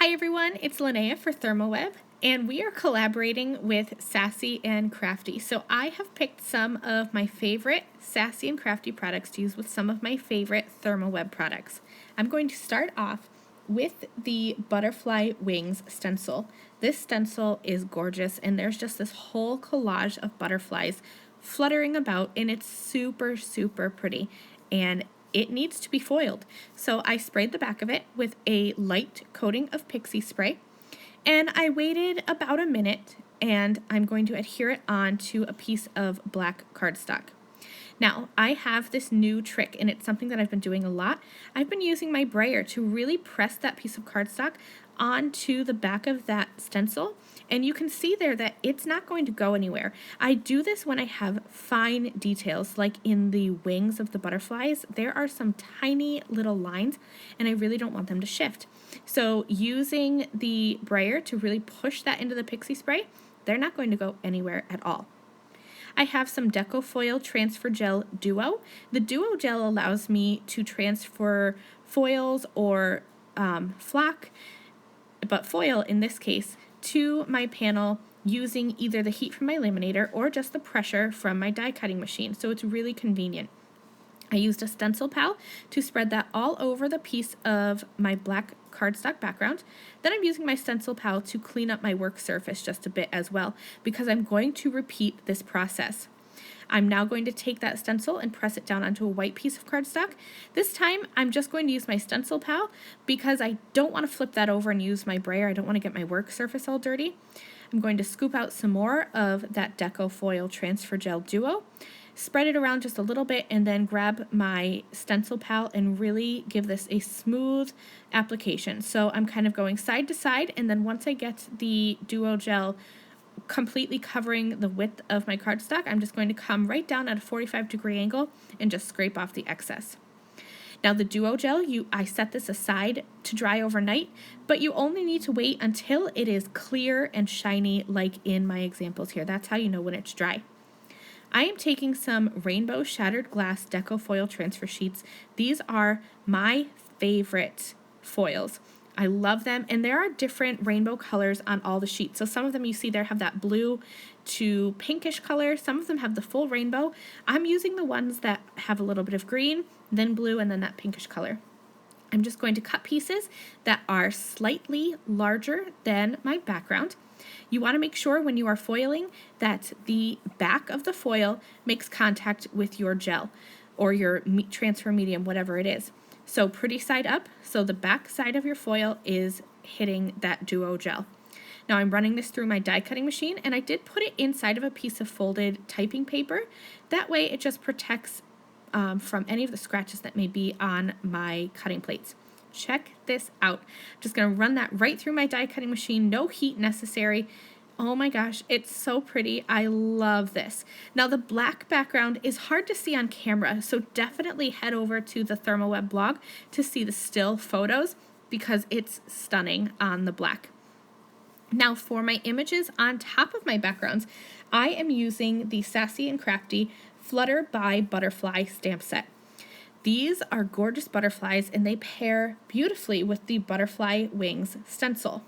Hi everyone, it's Lynnea for ThermOWeb, and we are collaborating with Sassy and Crafty. So I have picked some of my favorite Sassy and Crafty products to use with some of my favorite ThermOWeb products. I'm going to start off with the butterfly wings stencil. This stencil is gorgeous, and there's just this whole collage of butterflies fluttering about, and it's super pretty, and it needs to be foiled. So I sprayed the back of it with a light coating of pixie spray, and I waited about a minute, and I'm going to adhere it onto a piece of black cardstock. Now, I have this new trick, and it's something that I've been doing a lot. I've been using my brayer to really press that piece of cardstock onto the back of that stencil, and you can see there that it's not going to go anywhere. I do this when I have fine details, like in the wings of the butterflies. There are some tiny little lines, and I really don't want them to shift. So using the brayer to really push that into the pixie spray, they're not going to go anywhere at all. I have some Deco Foil Transfer Gel Duo. The Duo Gel allows me to transfer foils or flock, but foil in this case, to my panel using either the heat from my laminator or just the pressure from my die cutting machine, so it's really convenient. I used a stencil pal to spread that all over the piece of my black cardstock background. Then I'm using my stencil pal to clean up my work surface just a bit as well, because I'm going to repeat this process. I'm now going to take that stencil and press it down onto a white piece of cardstock. This time I'm just going to use my stencil pal because I don't want to flip that over and use my brayer. I don't want to get my work surface all dirty. I'm going to scoop out some more of that Deco Foil Transfer Gel Duo, spread it around just a little bit, and then grab my stencil pal and really give this a smooth application. So I'm kind of going side to side, and then once I get the Duo Gel completely covering the width of my cardstock, I'm just going to come right down at a 45-degree angle and just scrape off the excess. Now the Duo Gel, I set this aside to dry overnight, but you only need to wait until it is clear and shiny like in my examples here. That's how you know when it's dry. I am taking some Rainbow Shattered Glass Deco Foil Transfer Sheets. These are my favorite foils. I love them, and there are different rainbow colors on all the sheets. So some of them you see there have that blue to pinkish color. Some of them have the full rainbow. I'm using the ones that have a little bit of green, then blue, and then that pinkish color. I'm just going to cut pieces that are slightly larger than my background. You want to make sure when you are foiling that the back of the foil makes contact with your gel or your transfer medium, whatever it is. So pretty side up, so the back side of your foil is hitting that Duo Gel. Now I'm running this through my die cutting machine, and I did put it inside of a piece of folded typing paper. That way it just protects from any of the scratches that may be on my cutting plates. Check this out. Just going to run that right through my die cutting machine, no heat necessary. Oh my gosh, it's so pretty. I love this. Now the black background is hard to see on camera, so definitely head over to the ThermOWeb blog to see the still photos because it's stunning on the black. Now for my images on top of my backgrounds, I am using the Sassy and Crafty Flutter by Butterfly stamp set. These are gorgeous butterflies, and they pair beautifully with the butterfly wings stencil.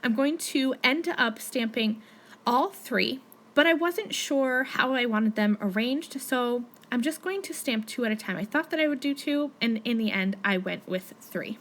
I'm going to end up stamping all three, but I wasn't sure how I wanted them arranged, so I'm just going to stamp 2 at a time. I thought that I would do 2, and in the end I went with 3.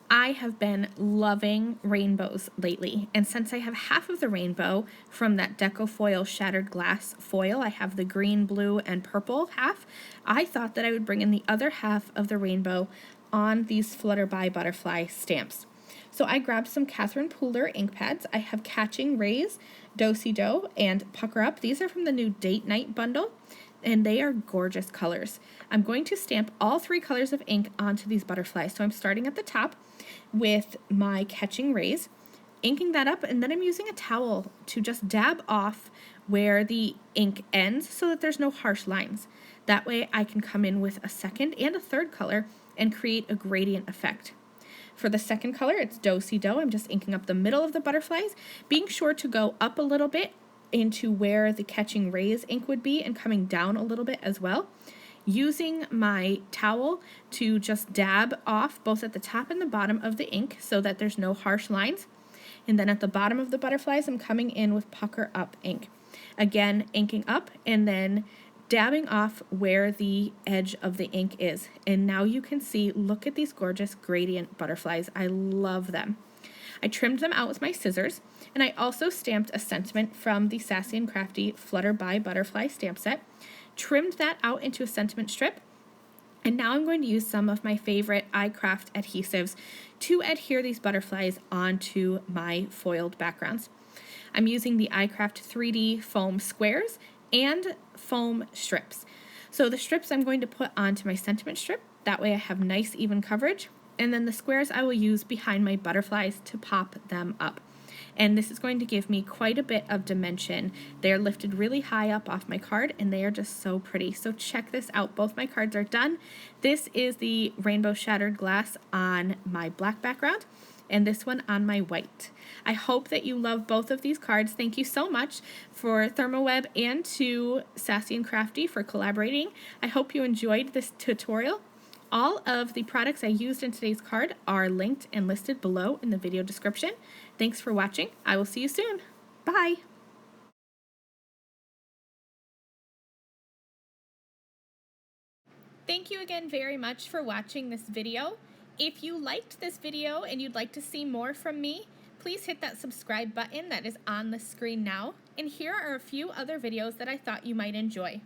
I have been loving rainbows lately, and since I have half of the rainbow from that Deco Foil Shattered Glass foil, I have the green, blue, and purple half, I thought that I would bring in the other half of the rainbow on these Flutter by Butterfly stamps. So I grabbed some Catherine Pooler ink pads. I have Catching Rays, Do-Si-Do, and Pucker Up. These are from the new Date Night bundle, and they are gorgeous colors. I'm going to stamp all 3 colors of ink onto these butterflies. So I'm starting at the top with my Catching Rays, inking that up, and then I'm using a towel to just dab off where the ink ends so that there's no harsh lines. That way I can come in with a second and a third color and create a gradient effect. For the second color, it's Do-Si-Do. I'm just inking up the middle of the butterflies, being sure to go up a little bit into where the Catching Rays ink would be and coming down a little bit as well. using my towel to just dab off both at the top and the bottom of the ink so that there's no harsh lines. And then at the bottom of the butterflies, I'm coming in with Pucker Up ink. Again, inking up and then dabbing off where the edge of the ink is. And now you can see, look at these gorgeous gradient butterflies. I love them. I trimmed them out with my scissors, and I also stamped a sentiment from the Sassy and Crafty Flutter by Butterfly stamp set, trimmed that out into a sentiment strip, and now I'm going to use some of my favorite iCraft adhesives to adhere these butterflies onto my foiled backgrounds. I'm using the iCraft 3D foam squares and foam strips. So the strips I'm going to put onto my sentiment strip, that way I have nice even coverage, and then the squares I will use behind my butterflies to pop them up. And this is going to give me quite a bit of dimension. They're lifted really high up off my card, and they are just so pretty. So check this out. Both my cards are done. This is the rainbow shattered glass on my black background, and this one on my white. I hope that you love both of these cards. Thank you so much for ThermOWeb and to Sassy and Crafty for collaborating. I hope you enjoyed this tutorial. All of the products I used in today's card are linked and listed below in the video description. Thanks for watching. I will see you soon. Bye! Thank you again very much for watching this video. If you liked this video and you'd like to see more from me, please hit that subscribe button that is on the screen now. And here are a few other videos that I thought you might enjoy.